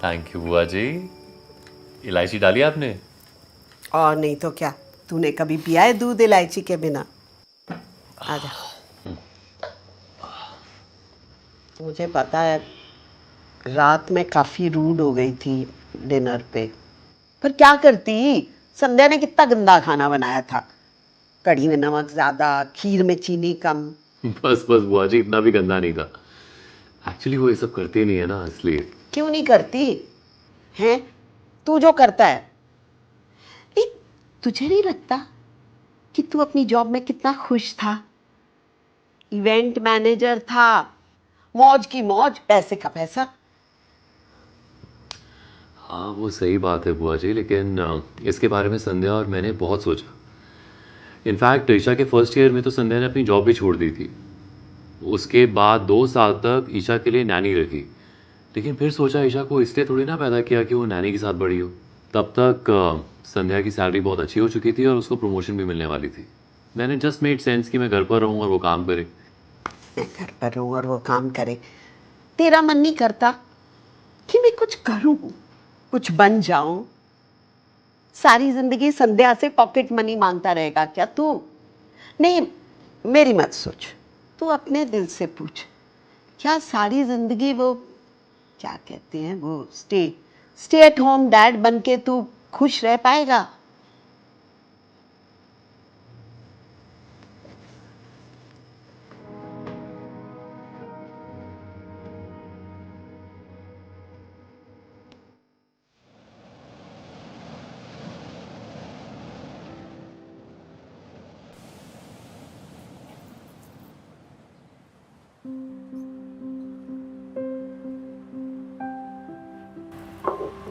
Thank you बुआ जी। इलायची डाली आपने? और नहीं तो क्या, तूने कभी पिया है दूध इलायची के बिना? आजा। मुझे पता है रात में काफी रूड हो गई थी डिनर पे, पर क्या करती, संध्या ने कितना गंदा खाना बनाया था। कढ़ी में नमक ज्यादा, खीर में चीनी कम। बस बस बुआ जी, इतना भी गंदा नहीं था। एक्चुअली वो ये सब करती नहीं है ना, इसलिए। क्यों नहीं करती हैं? तू जो करता है। नहीं, तुझे नहीं लगता कि तू अपनी जॉब में कितना खुश था? इवेंट मैनेजर था, मौज की मौज, पैसे का पैसा। हाँ वो सही बात है बुआ जी, लेकिन इसके बारे में संध्या और मैंने बहुत सोचा। इनफैक्ट ईशा के फर्स्ट ईयर में तो संध्या ने अपनी जॉब भी छोड़ दी थी। उसके बाद 2 साल तक ईशा के लिए नैनी रखी। लेकिन फिर सोचा ईशा को इसलिए थोड़ी ना पैदा किया कि वो नैनी के साथ बड़ी हो। तब तक संध्या की सैलरी बहुत अच्छी हो चुकी थी और उसको प्रमोशन भी मिलने वाली थी। मैंने जस्ट मेड सेंस कि मैं घर पर रहूँ और वो काम करे। मैं घर पर रहूं और वो काम करे। तेरा मन नहीं करता कि मैं कुछ करूं, कुछ बन जाऊं? सारी जिंदगी संध्या से पॉकेट मनी मांगता रहेगा क्या तू? नहीं, मेरी मत सोच, तू अपने दिल से पूछ। क्या सारी जिंदगी वो, क्या कहते हैं वो, स्टे एट होम डैड बन के तू खुश रह पाएगा?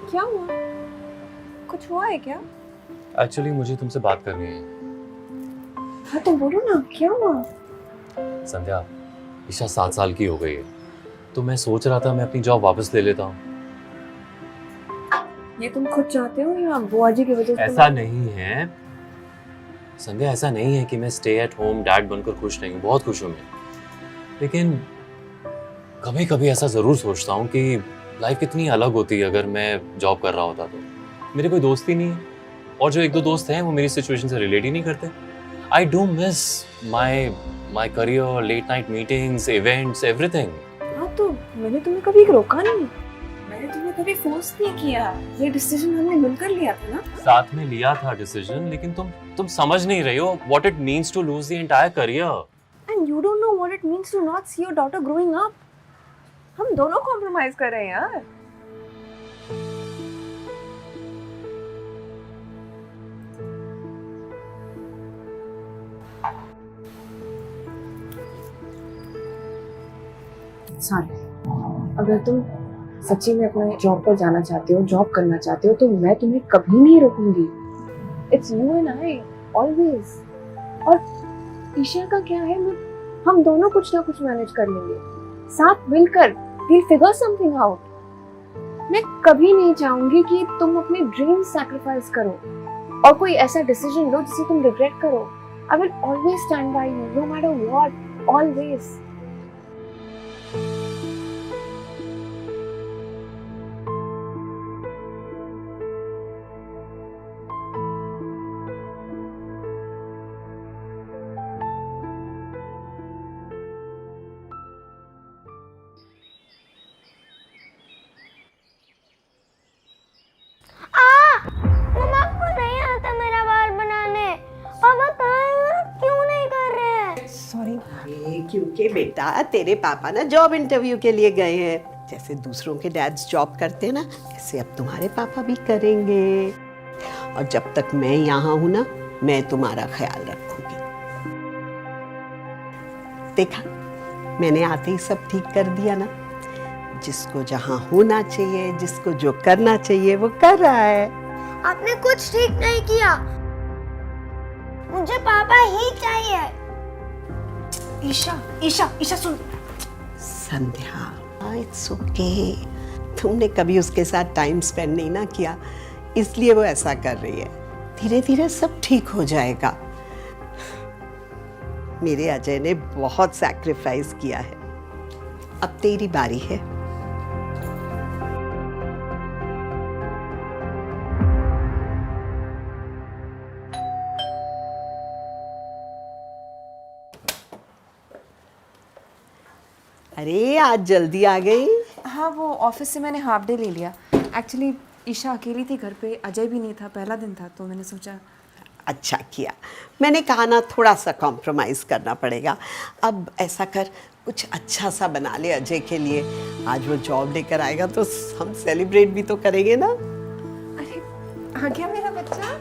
क्या हुआ? कुछ हुआ है क्या? एक्चुअली मुझे तुमसे बात करनी है। हाँ तो बोलो ना, क्या हुआ? संध्या, ईशा 7 साल की हो गई है, तो मैं सोच रहा था मैं अपनी जॉब वापस ले लेता हूँ। ये तुम खुद चाहते हो या बुआ जी की वजह से? ऐसा नहीं है संध्या, ऐसा नहीं है कि मैं स्टे एट होम डैड बनकर खुश नहीं हूँ। बहुत खुश हूँ मैं, लेकिन कभी कभी ऐसा जरूर सोचता हूँ कि लाइफ कितनी अलग होती है अगर मैं जॉब कर रहा होता तो। मेरे कोई दोस्त ही नहीं है, और जो एक दो दोस्त हैं वो मेरी सिचुएशन से रिलेट ही नहीं करते। I do miss my career, late night meetings, events, everything. हाँ तो मैंने तुम्हें कभी रोका नहीं, मैंने तुम्हें कभी फोर्स नहीं किया। ये डिसीजन हमने मिलकर लिया था ना। साथ में लिया था डिसीजन, लेकिन तुम समझ नहीं रही हो what it means to lose the entire career. And you don't know what it means to not see your daughter growing up. हम दोनों कॉम्प्रोमाइज कर रहे हैं यार। सारे, अगर तुम सच्ची में अपने जॉब पर जाना चाहते हो, जॉब करना चाहते हो, तो मैं तुम्हें कभी नहीं रोकूंगी। It's you and I always. और ईशा का क्या है, हम दोनों कुछ ना कुछ मैनेज कर लेंगे साथ मिलकर। we'll figure something out। मैं कभी नहीं चाहूंगी कि तुम अपने ड्रीम सैक्रिफाइस करो और कोई ऐसा डिसीजन लो जिसे तुम रिग्रेट करो। I will always stand by you, no matter what, always। मम्मा को नहीं आता मेरा बाल बनाने। पापा क्यों नहीं कर रहे हैं? सॉरी। क्योंकि बेटा तेरे पापा ना जॉब इंटरव्यू के लिए गए हैं। जैसे दूसरों के डैड्स जॉब करते हैं ना, ऐसे अब तुम्हारे पापा भी करेंगे। और जब तक मैं यहाँ हूँ ना, मैं तुम्हारा ख्याल रखूंगी। देखा, मैंने आते ही सब ठीक कर दिया ना। जिसको जहाँ होना चाहिए, जिसको जो करना चाहिए वो कर रहा है। आपने कुछ ठीक नहीं किया, मुझे पापा ही चाहिए। ईशा ईशा ईशा सुन। संध्या, इट्स ओके। तुमने कभी उसके साथ टाइम स्पेंड नहीं ना किया, इसलिए वो ऐसा कर रही है। धीरे धीरे सब ठीक हो जाएगा। मेरे अजय ने बहुत सैक्रिफाइस किया है, अब तेरी बारी है। अरे आज जल्दी आ गई। हाँ, वो ऑफिस से मैंने हाफ डे ले लिया। एक्चुअली ईशा अकेली थी घर पे, अजय भी नहीं था, पहला दिन था, तो मैंने सोचा। अच्छा किया। मैंने कहा ना थोड़ा सा कॉम्प्रोमाइज़ करना पड़ेगा। अब ऐसा कर, कुछ अच्छा सा बना ले अजय के लिए। आज वो जॉब लेकर आएगा तो हम सेलिब्रेट भी तो करेंगे ना। अरे आ गया मेरा बच्चा।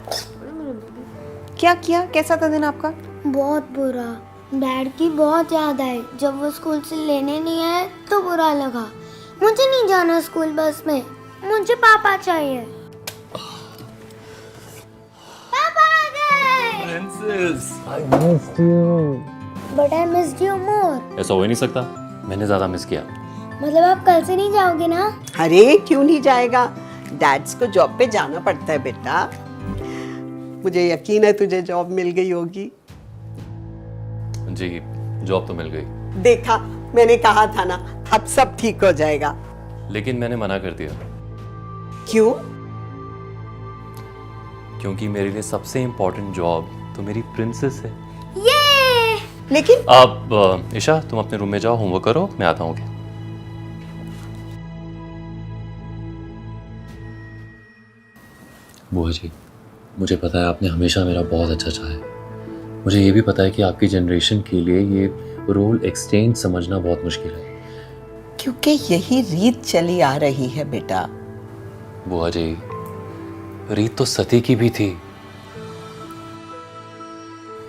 क्या किया, कैसा था दिन आपका? बहुत बुरा। डैड की बहुत याद आई। जब वो स्कूल से लेने नहीं आए तो बुरा लगा। मुझे नहीं जाना स्कूल बस में, मुझे पापा चाहिए। पापा आ गए। Princess, but I missed you more. ऐसा हो ही नहीं सकता, मैंने ज़्यादा मिस किया। मतलब आप कल से नहीं जाओगे ना? अरे क्यों नहीं जाएगा, डैड्स को जॉब पे जाना पड़ता है बेटा। मुझे यकीन है तुझे जॉब मिल गई होगी। जी, जॉब तो मिल गई, देखा, मैंने कहा था ना, अब सब ठीक हो जाएगा। लेकिन मैंने मना कर दिया क्यों? क्योंकि मेरे लिए सबसे इम्पोर्टेंट जॉब तो मेरी प्रिंसेस है। ये लेकिन आप ईशा, तुम अपने रूम में जाओ, होमवर्क करो, मैं आता हूँ। बुआ जी, मुझे पता है आपने हमेशा मेरा बहुत अच्छा चाहा है। मुझे ये भी पता है कि आपकी जनरेशन के लिए ये रोल एक्सचेंज समझना बहुत मुश्किल है। क्योंकि यही रीत चली आ रही है बेटा। बुआ जी, रीत तो सती की भी थी,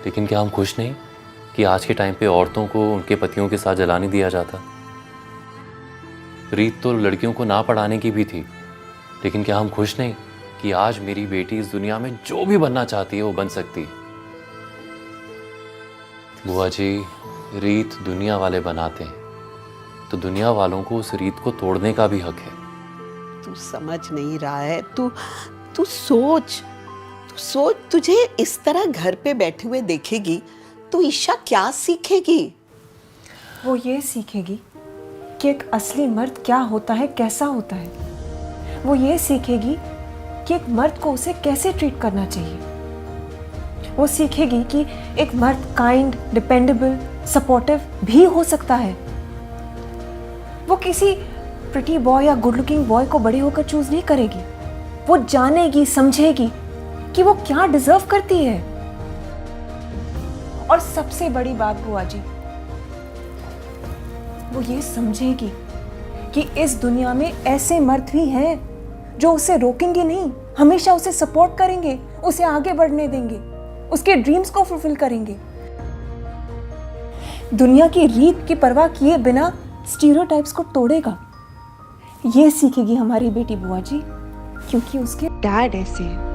लेकिन क्या हम खुश नहीं कि आज के टाइम पे औरतों को उनके पतियों के साथ जलाने दिया जाता? रीत तो लड़कियों को ना पढ़ाने की भी थी, लेकिन क्या हम खुश नहीं कि आज मेरी बेटी इस दुनिया में जो भी बनना चाहती है वो बन सकती है? बुआ जी, रीत दुनिया वाले बनाते हैं, तो दुनिया वालों को उस रीत को तोड़ने का भी हक है। तू समझ नहीं रहा है। तू सोच, तुझे इस तरह घर पे बैठे हुए देखेगी तो ईशा क्या सीखेगी? वो ये सीखेगी कि एक असली मर्द क्या होता है, कैसा होता है। वो ये सीखेगी कि एक मर्द को उसे कैसे ट्रीट करना चाहिए। वो सीखेगी कि एक मर्द काइंड, डिपेंडेबल, सपोर्टिव भी हो सकता है। वो किसी प्रिटी बॉय या गुड लुकिंग बॉय को बड़े होकर चूज नहीं करेगी। वो जानेगी, समझेगी कि वो क्या डिजर्व करती है। और सबसे बड़ी बात बुआ जी, वो ये समझेगी कि इस दुनिया में ऐसे मर्द भी हैं जो उसे रोकेंगे नहीं, हमेशा उसे सपोर्ट करेंगे, उसे आगे बढ़ने देंगे, उसके ड्रीम्स को फुलफिल करेंगे। दुनिया की रीत की परवाह किए बिना स्टीरियोटाइप्स को तोड़ेगा। ये सीखेगी हमारी बेटी बुआ जी, क्योंकि उसके डैड ऐसे हैं।